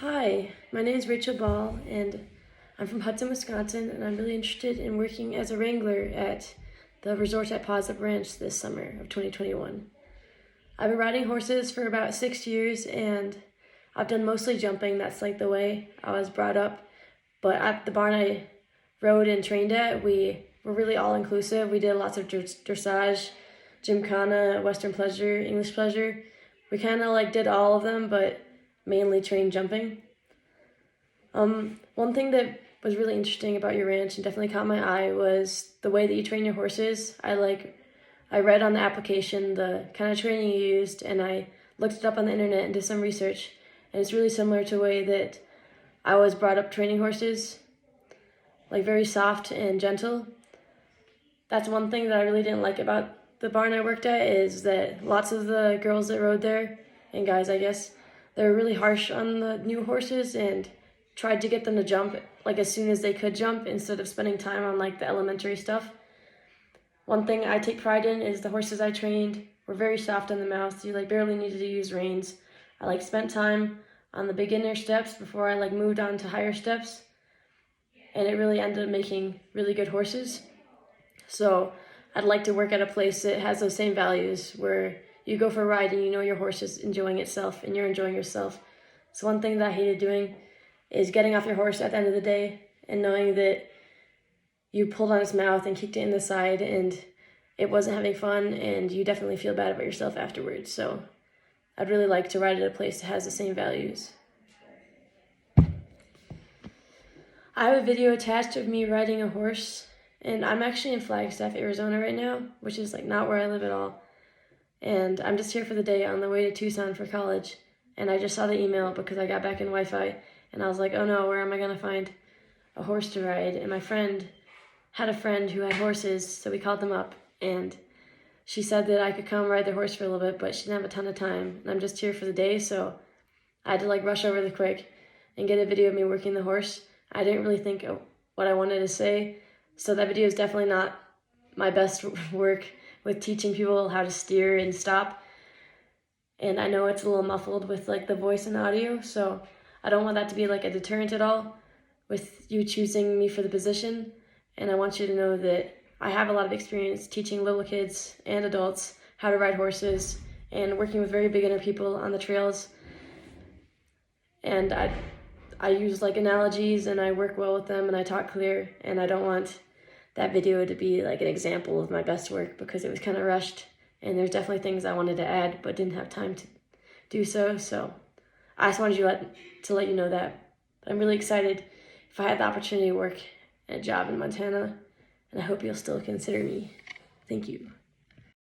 Hi, my name is Rachel Ball, and I'm from Hudson, Wisconsin, and I'm really interested in working as a wrangler at the resort at Paws Ranch this summer of 2021. I've been riding horses for about 6 years, and I've done mostly jumping. That's like the way I was brought up. But at the barn I rode and trained at, we were really all-inclusive. We did lots of dressage, gymkhana, Western pleasure, English pleasure. We kind of did all of them, but mainly trained jumping. One thing that was really interesting about your ranch and definitely caught my eye was the way that you train your horses. I read on the application the kind of training you used, and I looked it up on the internet and did some research, and it's really similar to the way that I was brought up training horses, like very soft and gentle. That's one thing that I really didn't like about the barn I worked at, is that lots of the girls that rode there, and guys I guess, they were really harsh on the new horses and tried to get them to jump as soon as they could jump instead of spending time on the elementary stuff. One thing I take pride in is the horses I trained were very soft on the mouth. You barely needed to use reins. I spent time on the beginner steps before I moved on to higher steps, and it really ended up making really good horses. So I'd like to work at a place that has those same values, where you go for a ride and you know your horse is enjoying itself and you're enjoying yourself. So one thing that I hated doing is getting off your horse at the end of the day and knowing that you pulled on its mouth and kicked it in the side and it wasn't having fun, and you definitely feel bad about yourself afterwards. So I'd really like to ride at a place that has the same values. I have a video attached of me riding a horse, and I'm actually in Flagstaff, Arizona right now, which is not where I live at all. And I'm just here for the day on the way to Tucson for college. And I just saw the email because I got back in Wi-Fi, and I was like, oh no, where am I gonna find a horse to ride? And my friend had a friend who had horses, so we called them up, and she said that I could come ride the horse for a little bit, but she didn't have a ton of time. And I'm just here for the day, so I had to rush over the quick and get a video of me working the horse. I didn't really think of what I wanted to say, so that video is definitely not my best work with teaching people how to steer and stop. And I know it's a little muffled with the voice and audio, so I don't want that to be a deterrent at all with you choosing me for the position. And I want you to know that I have a lot of experience teaching little kids and adults how to ride horses and working with very beginner people on the trails. And I use analogies, and I work well with them, and I talk clear, and I don't want that video to be an example of my best work because it was kind of rushed, and there's definitely things I wanted to add but didn't have time to do so. So I just wanted to let you know that. But I'm really excited if I had the opportunity to work at a job in Montana, and I hope you'll still consider me. Thank you.